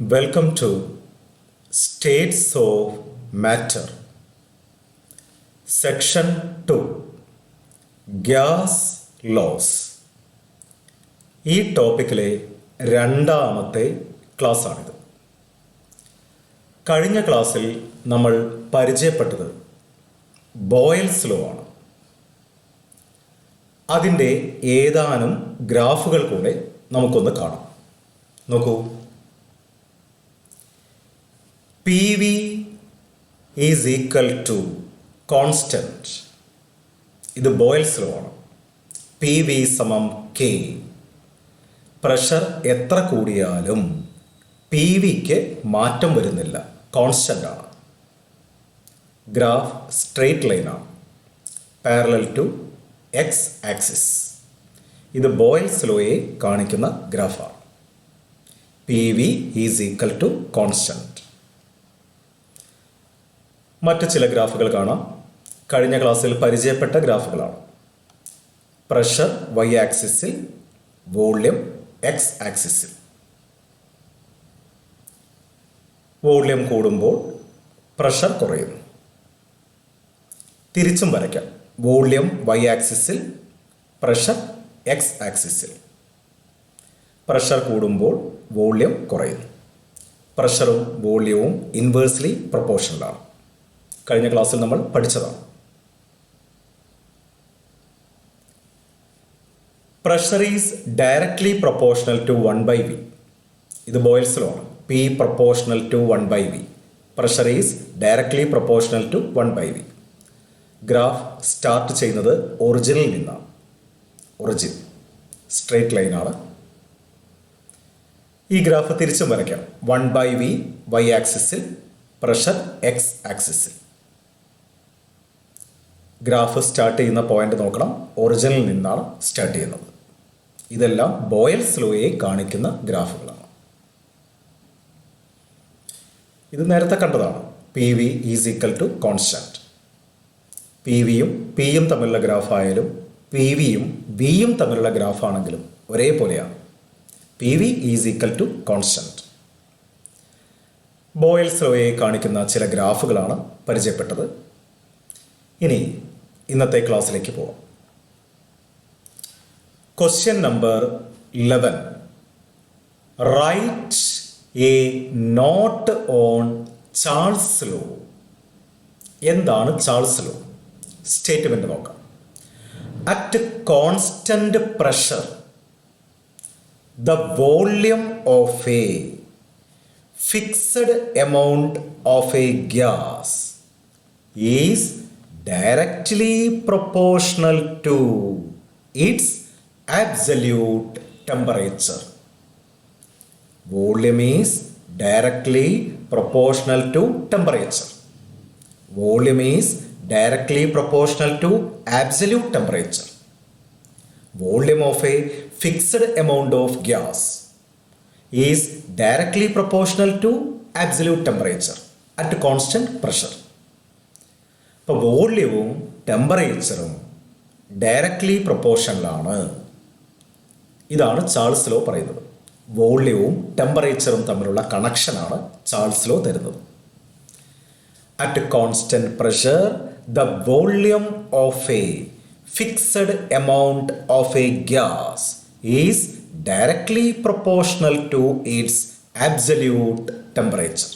Welcome to States of Matter, Section 2, Gas Laws. ഈ ടോപ്പിക്കിലെ രണ്ടാമത്തെ ക്ലാസ്സാണിത്. കഴിഞ്ഞ ക്ലാസ്സിൽ നമ്മൾ പരിചയപ്പെട്ടത് ബോയൽസ് ലോ ആണ്. അതിൻ്റെ ഏതാനും ഗ്രാഫുകൾ കൂടെ നമുക്കൊന്ന് കാണാം. നോക്കൂ, PV is equal to constant. ഇത് ബോയൽസ് ലോ ആണ്. PV സമം K. പ്രഷർ എത്ര കൂടിയാലും PVക്ക് മാറ്റം വരുന്നില്ല, കോൺസ്റ്റൻ്റ് ആണ്. ഗ്രാഫ് സ്ട്രെയിറ്റ് ലൈനാണ്, പാരലൽ ടു എക്സ് ആക്സിസ്. ഇത് ബോയൽസ് ലോയെ കാണിക്കുന്ന ഗ്രാഫാണ്. PV is equal to constant. മറ്റ് ചില ഗ്രാഫുകൾ കാണാം. കഴിഞ്ഞ ക്ലാസ്സിൽ പരിചയപ്പെട്ട ഗ്രാഫുകളാണ്. പ്രഷർ വൈ ആക്സിസിൽ, വോള്യം എക്സ് ആക്സിസിൽ. വോള്യം കൂടുമ്പോൾ പ്രഷർ കുറയുന്നു. തിരിച്ചും വരയ്ക്കാം. വോള്യം വൈ ആക്സിസിൽ, പ്രഷർ എക്സ് ആക്സിസിൽ. പ്രഷർ കൂടുമ്പോൾ വോള്യം കുറയുന്നു. പ്രഷറും വോള്യവും ഇൻവേഴ്സ്ലി പ്രൊപ്പോർഷണലാണ്. കഴിഞ്ഞ ക്ലാസ്സിൽ നമ്മൾ പഠിച്ചതാണ്. Pressure is directly proportional to 1/v. ഇത് ബോയൽസ് ലോ ആണ്. P proportional to 1/v. Pressure is directly proportional to 1/v. Graph start ചെയ്യുന്നത് ഒറിജിനിൽ നിന്നാണ്. ഒറിജിൻ സ്ട്രെയിറ്റ് ലൈനാണ്. ഈ ഗ്രാഫ് തിരിച്ചും വരയ്ക്കാം. 1/v വൈ ആക്സിസിൽ, പ്രഷർ എക്സ് ആക്സിസിൽ. ഗ്രാഫ് സ്റ്റാർട്ട് ചെയ്യുന്ന പോയിന്റ് നോക്കണം, ഒറിജിനിൽ നിന്നാണ് സ്റ്റാർട്ട് ചെയ്യുന്നത്. ഇതെല്ലാം ബോയൽസ് ലോയെ കാണിക്കുന്ന ഗ്രാഫുകളാണ്. ഇത് നേരത്തെ കണ്ടതാണ്. PV is equal to constant. PVയും Pയും തമ്മിലുള്ള ഗ്രാഫായാലും PVയും Vയും തമ്മിലുള്ള ഗ്രാഫാണെങ്കിലും ഒരേപോലെയാണ്. PV is equal to constant. Boyle's ലോയെ കാണിക്കുന്ന ചില ഗ്രാഫുകളാണ് പരിചയപ്പെട്ടത്. ഇനി ഇന്നത്തെ ക്ലാസ്സിലേക്ക് പോകാം. Question number 11. Write a note on Charles law. എന്താണ് ചാൾസ് ലോ? സ്റ്റേറ്റ്മെന്റ് നോക്കാം. At constant pressure the volume of a fixed amount of a gas is directly proportional to its absolute temperature. Volume is directly proportional to temperature. Volume is directly proportional to absolute temperature. Volume of a fixed amount of gas is directly proportional to absolute temperature at constant pressure. അപ്പോൾ വോള്യവും ടെമ്പറേച്ചറും directly പ്രൊപ്പോർഷണലാണ്. ഇതാണ് Charles law പറയുന്നത്. വോള്യവും ടെമ്പറേച്ചറും തമ്മിലുള്ള കണക്ഷനാണ് Charles law തരുന്നത്. At constant pressure the volume of a fixed amount of a gas is directly proportional to its absolute temperature.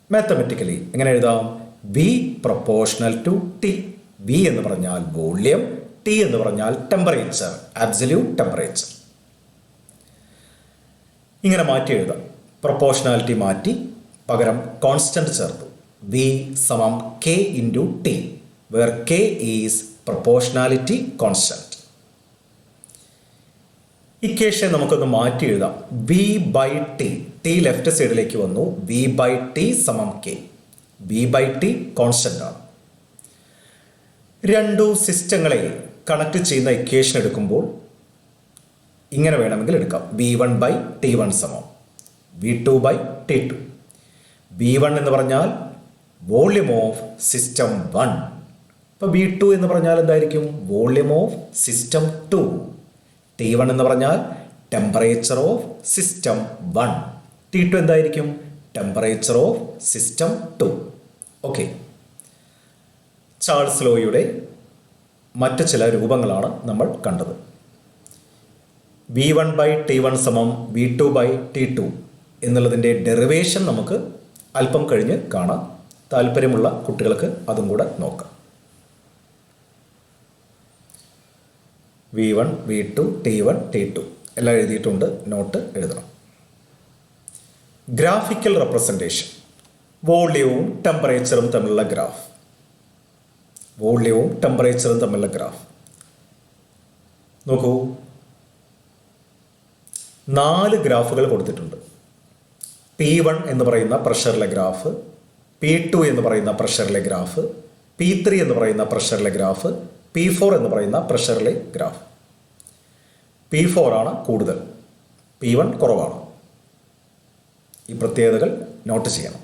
Mathematically എങ്ങനെ എഴുതാം? V proportional to T. V എന്ന് പറഞ്ഞാൽ വോള്യം, T എന്ന് പറഞ്ഞാൽ ടെമ്പറേച്ചർ, ആബ്സല്യൂട്ട് ടെമ്പറേച്ചർ. ഇങ്ങനെ മാറ്റി എഴുതാം. പ്രൊപ്പോർഷണാലിറ്റി മാറ്റി പകരം കോൺസ്റ്റന്റ് ചേർത്തു. V സമം K into T, where K is proportionality constant. Equation നമുക്കൊന്ന് മാറ്റി എഴുതാം. V/T. T ലെഫ്റ്റ് സൈഡിലേക്ക് വന്നു. V/T സമം K. V/T കോൺസ്റ്റന്റ് ആണ്. രണ്ടു സിസ്റ്റങ്ങളെ കണക്ട് ചെയ്യുന്ന ഇക്വേഷൻ എടുക്കുമ്പോൾ ഇങ്ങനെ വേണമെങ്കിൽ എടുക്കാം. V1/T1 സമം V2/T2. V1 എന്ന് പറഞ്ഞാൽ വോള്യം ഓഫ് സിസ്റ്റം 1. അപ്പോൾ V2 എന്ന് പറഞ്ഞാൽ എന്തായിരിക്കും? Volume of system 2. T1 എന്ന് പറഞ്ഞാൽ ടെമ്പറേച്ചർ ഓഫ് സിസ്റ്റം 1. T2 എന്തായിരിക്കും? Temperature of system 2. Okay. Charles ലോയുടെ മറ്റ് ചില രൂപങ്ങളാണ് നമ്മൾ കണ്ടത്. V1/T1 സമം V2/T2 എന്നുള്ളതിൻ്റെ ഡെറിവേഷൻ നമുക്ക് അല്പം കഴിഞ്ഞ് കാണാം. താല്പര്യമുള്ള കുട്ടികൾക്ക് അതും കൂടെ നോക്കാം. V1, V2, T1, T2 എല്ലാം എഴുതിയിട്ടുണ്ട്. നോട്ട് എഴുതണം. Graphical representation. വോള്യവും ടെമ്പറേച്ചറും തമ്മിലുള്ള ഗ്രാഫ്. വോള്യവും ടെമ്പറേച്ചറും തമ്മിലുള്ള ഗ്രാഫ് നോക്കൂ. 4 ഗ്രാഫുകൾ കൊടുത്തിട്ടുണ്ട്. P1 എന്ന് പറയുന്ന പ്രഷറിലെ ഗ്രാഫ്, P2 എന്ന് പറയുന്ന പ്രഷറിലെ ഗ്രാഫ്, P3 എന്ന് പറയുന്ന പ്രഷറിലെ ഗ്രാഫ്, P4 എന്ന് പറയുന്ന പ്രഷറിലെ ഗ്രാഫ്. P4 ആണ് കൂടുതൽ, P1 കുറവാണ്. ഈ പ്രത്യേകതകൾ നോട്ട് ചെയ്യണം.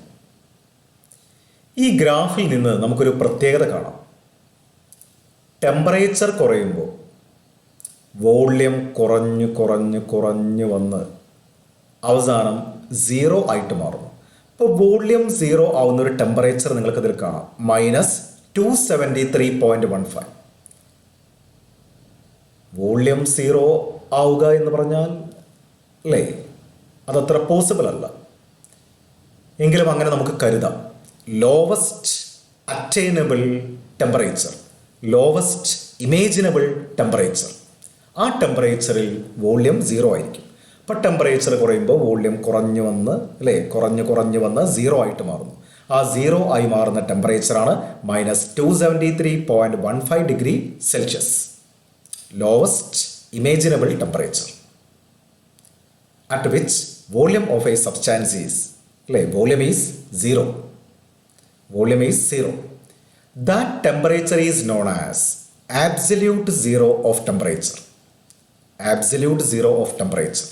ഈ ഗ്രാഫിൽ നിന്ന് നമുക്കൊരു പ്രത്യേകത കാണാം. ടെമ്പറേച്ചർ കുറയുമ്പോൾ വോള്യം കുറഞ്ഞ് കുറഞ്ഞ് കുറഞ്ഞ് വന്ന് അവസാനം 0 ആയിട്ട് മാറുന്നു. ഇപ്പോൾ വോള്യം 0 ആവുന്ന ഒരു ടെമ്പറേച്ചർ നിങ്ങൾക്കിതിൽ കാണാം. -273.15. വോള്യം 0 ആവുക എന്ന് പറഞ്ഞാൽ അല്ലേ, അതത്ര പോസിബിൾ അല്ല. എങ്കിലും അങ്ങനെ നമുക്ക് കരുതാം. Lowest attainable temperature, lowest imaginable temperature, ആ ടെമ്പറേച്ചറിൽ വോള്യം 0 ആയിരിക്കും. അപ്പോൾ ടെമ്പറേച്ചർ കുറയുമ്പോൾ വോള്യം കുറഞ്ഞു വന്ന് അല്ലേ, കുറഞ്ഞു വന്ന് 0 ആയിട്ട് മാറുന്നു. ആ 0 ആയി മാറുന്ന ടെമ്പറേച്ചറാണ് -273.15 degree Celsius, lowest imaginable temperature, at which volume of a substance is അല്ലേ, volume is 0. Volume is 0. That temperature is known as absolute zero of temperature. Absolute zero of temperature,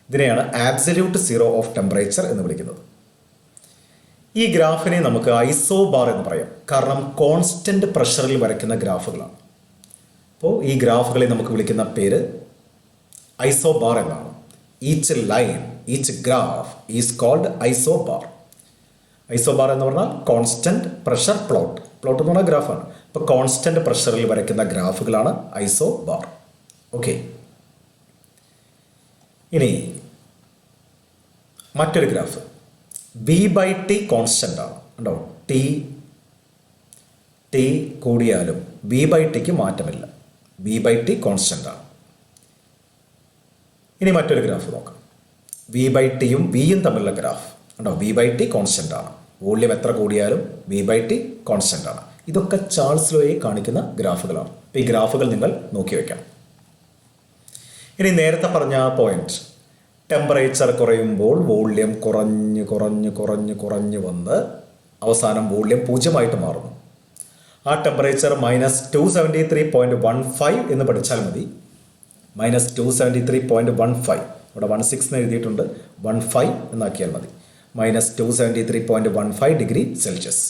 ഇതിനെയാണ് ആബ്സല്യൂട്ട് സീറോ ഓഫ് ടെമ്പറേച്ചർ എന്ന് വിളിക്കുന്നത്. ഈ ഗ്രാഫിനെ നമുക്ക് isobar എന്ന് പറയാം. കാരണം കോൺസ്റ്റന്റ് പ്രഷറിൽ വരയ്ക്കുന്ന ഗ്രാഫുകളാണ്. അപ്പോൾ ഈ ഗ്രാഫുകളെ നമുക്ക് വിളിക്കുന്ന പേര് ഐസോബാർ എന്നാണ്. Each line, each graph is called isobar. Isobar എന്ന് പറഞ്ഞാൽ കോൺസ്റ്റന്റ് പ്രഷർ പ്ലോട്ട്. പ്ലോട്ട് എന്ന് പറഞ്ഞാൽ ഗ്രാഫാണ്. അപ്പോൾ കോൺസ്റ്റന്റ് പ്രഷറിൽ വരയ്ക്കുന്ന ഗ്രാഫുകളാണ് ഐസോബാർ. ഓക്കെ. ഇനി മറ്റൊരു ഗ്രാഫ് V/T കോൺസ്റ്റന്റ് ആണ്. ഉണ്ടോ? ടി കൂടിയാലും V/Tക്ക് മാറ്റമില്ല. V/T കോൺസ്റ്റന്റ് ആണ്. ഇനി മറ്റൊരു ഗ്രാഫ് നോക്കാം. V/Tയും Vയും തമ്മിലുള്ള ഗ്രാഫ്. ഉണ്ടോ? V/T കോൺസ്റ്റന്റ് ആണ്. വോള്യം എത്ര കൂടിയാലും V/T കോൺസ്റ്റന്റ് ആണ്. ഇതൊക്കെ ചാൾസ് ലോയെ കാണിക്കുന്ന ഗ്രാഫുകളാണ്. ഈ ഗ്രാഫുകൾ നിങ്ങൾ നോക്കി വെക്കണം. ഇനി നേരത്തെ പറഞ്ഞ പോയിന്റ്, ടെമ്പറേച്ചർ കുറയുമ്പോൾ വോള്യം കുറഞ്ഞ് വന്ന് അവസാനം വോള്യം 0 മാറുന്നു. ആ ടെമ്പറേച്ചർ -273.15 എന്ന് പഠിച്ചാൽ മതി. -273.15, ഇവിടെ 16 എന്ന് എഴുതിയിട്ടുണ്ട്, 15 എന്നാക്കിയാൽ മതി. -273.15 ഡിഗ്രി സെൽഷ്യസ്.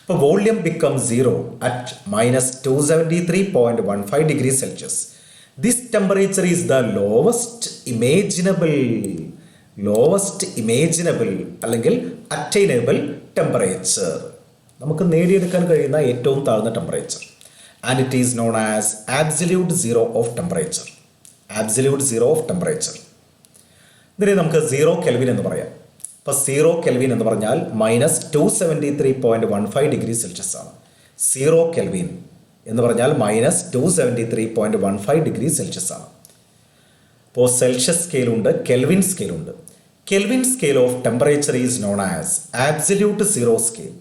അപ്പോൾ volume become 0 at -273.15 degree Celsius. This temperature is the lowest imaginable അല്ലെങ്കിൽ അറ്റൈനബിൾ ടെമ്പറേച്ചർ, നമുക്ക് നേടിയെടുക്കാൻ കഴിയുന്ന ഏറ്റവും താഴ്ന്ന temperature. And it is known as absolute zero of temperature. Absolute zero of temperature, ഇതിനെ നമുക്ക് 0 കെൽവിൻ എന്ന് പറയാം. അപ്പോൾ 0 കെൽവിൻ എന്ന് പറഞ്ഞാൽ -273.15 ഡിഗ്രി സെൽഷ്യസ് ആണ്. 0 കെൽവിൻ എന്ന് പറഞ്ഞാൽ -273.15 ഡിഗ്രി സെൽഷ്യസ് ആണ്. അപ്പോൾ സെൽഷ്യസ് സ്കെയിലുണ്ട്, കെൽവിൻ സ്കെയിലുണ്ട്. Kelvin scale of temperature is known as absolute zero scale.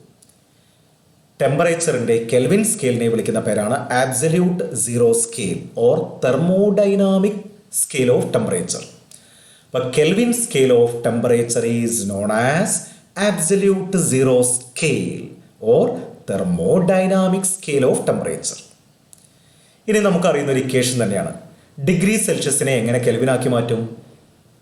ടെമ്പറേച്ചറിൻ്റെ കെൽവിൻ സ്കെയിലിനെ വിളിക്കുന്ന പേരാണ് absolute zero scale or thermodynamic scale of temperature. അപ്പോൾ Kelvin scale of temperature is known as absolute zero scale or thermodynamic scale of temperature. ഇനി നമുക്കറിയുന്ന ഒരു equation തന്നെയാണ്. Degree സെൽഷ്യസിനെ എങ്ങനെ കെൽവിനാക്കി മാറ്റും?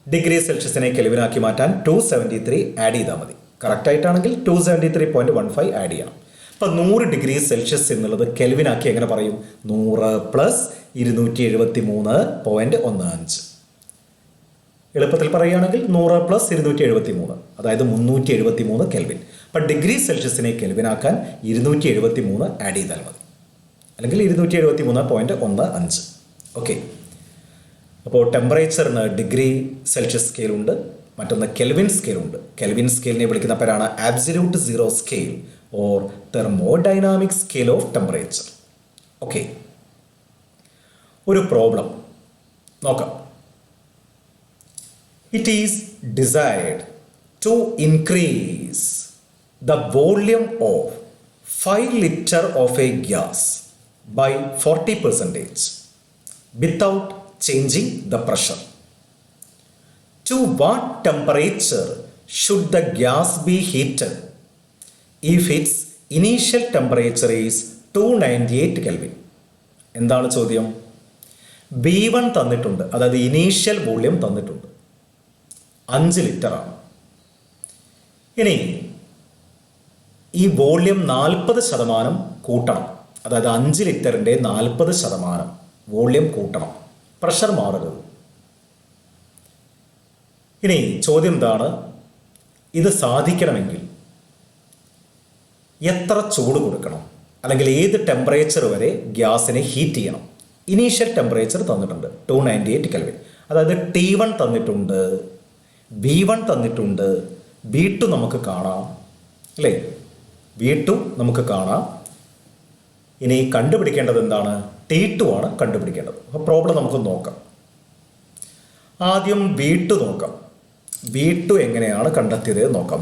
ഡിഗ്രി സെൽഷ്യസിനെ കെൽവിനാക്കി മാറ്റാൻ 273 ആഡ് ചെയ്താൽ മതി. കറക്റ്റായിട്ടാണെങ്കിൽ 273.15 ആഡ് ചെയ്യണം. അപ്പം 100 ഡിഗ്രി സെൽഷ്യസ് എന്നുള്ളത് കെൽവിനാക്കി എങ്ങനെ പറയും? 100 + 273.15. എളുപ്പത്തിൽ പറയുകയാണെങ്കിൽ 100 പ്ലസ് 273, അതായത് 373 കെൽവിൻ. അപ്പം ഡിഗ്രി സെൽഷ്യസിനെ കെൽവിനാക്കാൻ 273 ആഡ് ചെയ്താൽ മതി, അല്ലെങ്കിൽ 273.15. ഓക്കെ. അപ്പോൾ ടെമ്പറേച്ചറിന് ഡിഗ്രി സെൽഷ്യസ് സ്കെയിലുണ്ട്, മറ്റൊന്ന് കെൽവിൻ സ്കെയിലുണ്ട്. കെൽവിൻ സ്കെയിലിനെ വിളിക്കുന്ന പേരാണ് absolute zero scale or thermodynamic scale of temperature. Okay. ഒരു പ്രോബ്ലം നോക്കാം. It is desired to increase the volume of 5 liter of a gas by 40% without changing the pressure. To what temperature should the gas be heated if its initial temperature is 298 Kelvin? എന്താണ് ചോദ്യം? B1 തന്നിട്ടുണ്ട്, അതായത് initial volume തന്നിട്ടുണ്ട്, 5 ലിറ്ററാണ്. ഇനി ഈ volume 40% കൂട്ടണം, അതായത് 5 ലിറ്ററിൻ്റെ 40% വോള്യം കൂട്ടണം, പ്രഷർ മാറരുത്. ഇനി ചോദ്യം എന്താണ്? ഇത് സാധിക്കണമെങ്കിൽ എത്ര ചൂട് കൊടുക്കണം, അല്ലെങ്കിൽ ഏത് ടെമ്പറേച്ചർ വരെ ഗ്യാസിനെ ഹീറ്റ് ചെയ്യണം? ഇനീഷ്യൽ ടെമ്പറേച്ചർ തന്നിട്ടുണ്ട് 298 കെൽവിൻ, അതായത് T1 തന്നിട്ടുണ്ട്, B1 തന്നിട്ടുണ്ട്, B2 നമുക്ക് കാണാം, അല്ലേ? B2 നമുക്ക് കാണാം. ഇനി കണ്ടുപിടിക്കേണ്ടത് എന്താണ്? T2 ആണ് കണ്ടുപിടിക്കേണ്ടത്. അപ്പോൾ പ്രോബ്ലം നമുക്ക് നോക്കാം. ആദ്യം B2 നോക്കാം. B2 എങ്ങനെയാണ് കണ്ടെത്തിയത് നോക്കാം.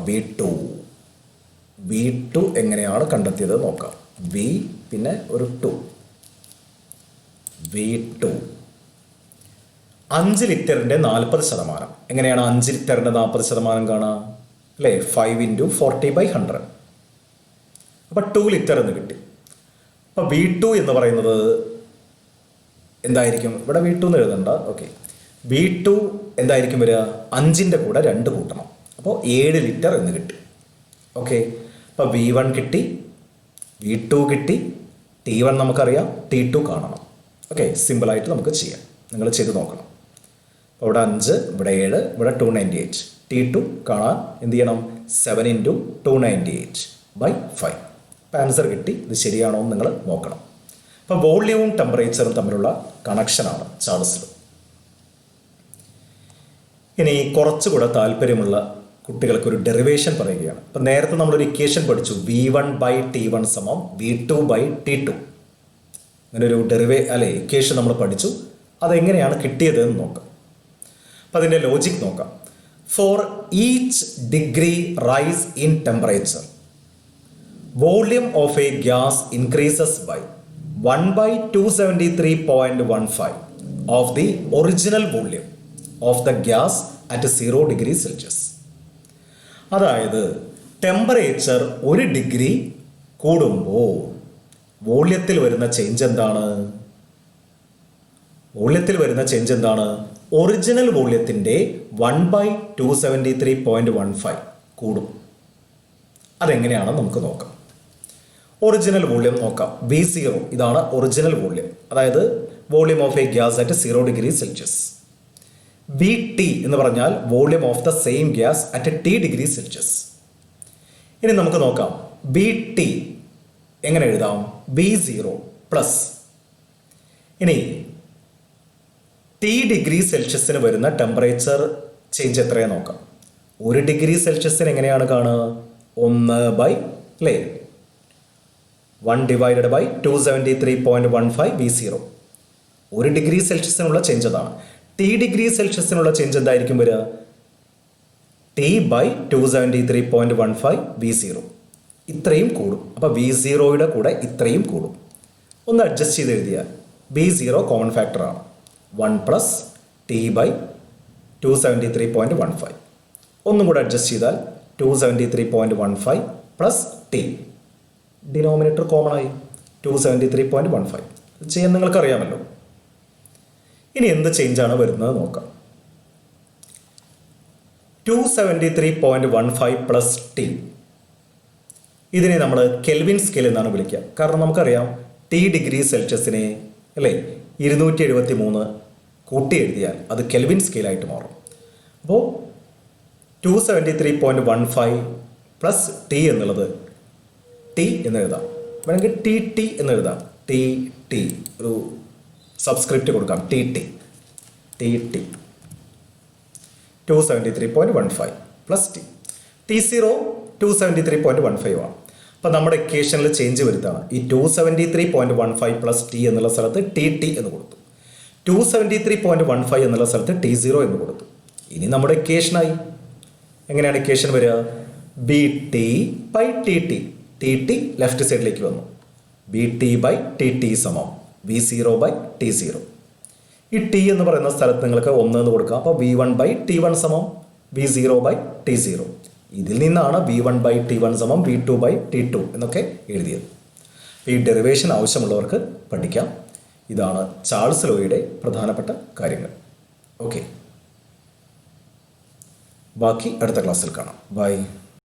B2 എങ്ങനെയാണ് കണ്ടെത്തിയത് നോക്കാം. B പിന്നെ ഒരു 2. B2 5 ലിറ്ററിൻ്റെ 40%. എങ്ങനെയാണ് 5 ലിറ്ററിൻ്റെ 40% കാണാം? അല്ലേ? 5 × 40/100. അപ്പം 2 ലിറ്റർ എന്ന് കിട്ടി. അപ്പം B2 എന്ന് പറയുന്നത് എന്തായിരിക്കും? ഇവിടെ B2 എന്ന് എഴുതണ്ട. ഓക്കെ. B2 എന്തായിരിക്കും വരിക? 5ൻ്റെ കൂടെ 2 കൂട്ടണം, അപ്പോൾ 7 ലിറ്റർ എന്ന് കിട്ടി. ഓക്കെ. അപ്പോൾ B1 കിട്ടി, B2 കിട്ടി, T1 നമുക്കറിയാം, T2 കാണണം. ഓക്കെ. സിമ്പിളായിട്ട് നമുക്ക് ചെയ്യാം. നിങ്ങൾ ചെയ്ത് നോക്കണം. അപ്പോൾ ഇവിടെ 5, ഇവിടെ 7, ഇവിടെ 298. T2 കാണാൻ എന്ത് ചെയ്യണം? 7 × 298/5. അപ്പോൾ ആൻസർ കിട്ടി. ഇത് ശരിയാണോ എന്ന് നിങ്ങൾ നോക്കണം. അപ്പോൾ വോള്യവും ടെമ്പറേച്ചറും തമ്മിലുള്ള കണക്ഷനാണ് ചാൾസ് ലോ. ഇനി കുറച്ചുകൂടെ താല്പര്യമുള്ള കുട്ടികൾക്ക് ഒരു ഡെറിവേഷൻ പറയുകയാണ്. അപ്പം നേരത്തെ നമ്മളൊരു ഇക്വേഷൻ പഠിച്ചു, V1/T1 = V2/T2. അങ്ങനെ ഒരു ഇക്വേഷൻ നമ്മൾ പഠിച്ചു. അതെങ്ങനെയാണ് കിട്ടിയത് എന്ന് നോക്കാം. അപ്പം അതിൻ്റെ ലോജിക് നോക്കാം. For each degree rise in temperature, volume of a gas increases by 1/273.15 of the original volume of the gas at 0 degree Celsius. അതായത് ടെമ്പറേച്ചർ 1 ഡിഗ്രി കൂടുമ്പോൾ വോള്യത്തിൽ വരുന്ന ചേഞ്ച് എന്താണ്? ഒറിജിനൽ വോള്യത്തിൻ്റെ 1/273.15 കൂടും. അതെങ്ങനെയാണെന്ന് നമുക്ക് നോക്കാം. ഒറിജിനൽ വോള്യം നോക്കാം. V0 ഇതാണ് ഒറിജിനൽ വോള്യം, അതായത് volume of a gas at 0 degree Celsius. VT എന്ന് പറഞ്ഞാൽ volume of the same gas at T degree Celsius. ഇനി നമുക്ക് നോക്കാം VT എങ്ങനെ എഴുതാം? V0 പ്ലസ്, ഇനി T ഡിഗ്രി സെൽഷ്യസിന് വരുന്ന ടെമ്പറേച്ചർ ചേഞ്ച് എത്രയാണ് നോക്കാം. 1 ഡിഗ്രി സെൽഷ്യസിന് എങ്ങനെയാണ് കാണുക? 1/273.15 V0. 1 ഡിഗ്രി സെൽഷ്യസിനുള്ള ചേഞ്ച് അതാണ്. T ഡിഗ്രി സെൽഷ്യസിനുള്ള ചേഞ്ച് എന്തായിരിക്കും വരിക? T/273.15 V0. ഇത്രയും കൂടും. അപ്പോൾ V0യുടെ കൂടെ ഇത്രയും കൂടും. ഒന്ന് അഡ്ജസ്റ്റ് ചെയ്ത് എഴുതിയാൽ V0 കോമൺ ഫാക്ടറാണ്. 1 + T/273.15. ഒന്നും കൂടെ അഡ്ജസ്റ്റ് ചെയ്താൽ 273.15 + T. ഡിനോമിനേറ്റർ കോമൺ ആയി 273.15. ചെയ്യാൻ നിങ്ങൾക്കറിയാമല്ലോ. ഇനി എന്ത് ചേഞ്ചാണ് വരുന്നത് നോക്കാം. 273.15 + T. ഇതിനെ നമ്മൾ കെൽവിൻ സ്കെയിൽ എന്നാണ് വിളിക്കുക. കാരണം നമുക്കറിയാം T ഡിഗ്രി സെൽഷ്യസിനെ അല്ലേ 273 കൂട്ടി എഴുതിയാൽ അത് കെൽവിൻ സ്കെയിലായിട്ട് മാറും. അപ്പോൾ 273.15 പ്ലസ് ടി എന്നുള്ളത് ടി എന്ന് എഴുതാം. വേണമെങ്കിൽ ടി ടി എന്ന് എഴുതാം. ടി ടി ഒരു സബ്സ്ക്രിപ്റ്റ് കൊടുക്കാം. T T T T 273.15 plus T. T0 273.15 ആണ്. അപ്പോൾ നമ്മുടെ ഇക്വേഷനിൽ ചേഞ്ച് വരുത്താണ്. ഈ 273.15 പ്ലസ് ടി എന്നുള്ള സ്ഥലത്ത് ടി ടി എന്ന് കൊടുത്തു. 273.15 എന്നുള്ള സ്ഥലത്ത് T0 എന്ന് കൊടുത്തു. ഇനി നമ്മുടെ ഇക്വേഷനായി. എങ്ങനെയാണ് ഇക്വേഷൻ വരിക? B T by T T. T T left സൈഡിലേക്ക് വന്നു. B T by T T സമം V0 ബൈ T0. ഈ ടി എന്ന് പറയുന്ന സ്ഥലത്ത് നിങ്ങൾക്ക് 1 എന്ന് കൊടുക്കാം. അപ്പോൾ V1 ബൈ T1 സമം V0 ബൈ T0. ഇതിൽ നിന്നാണ് V1 ബൈ T1 സമം V2 ബൈ T2 എന്നൊക്കെ എഴുതിയത്. ഈ ഡെറിവേഷൻ ആവശ്യമുള്ളവർക്ക് പഠിക്കാം. ഇതാണ് ചാൾസ് ലോയുടെ പ്രധാനപ്പെട്ട കാര്യങ്ങൾ. ഓക്കെ, ബാക്കി അടുത്ത ക്ലാസ്സിൽ കാണാം. ബൈ.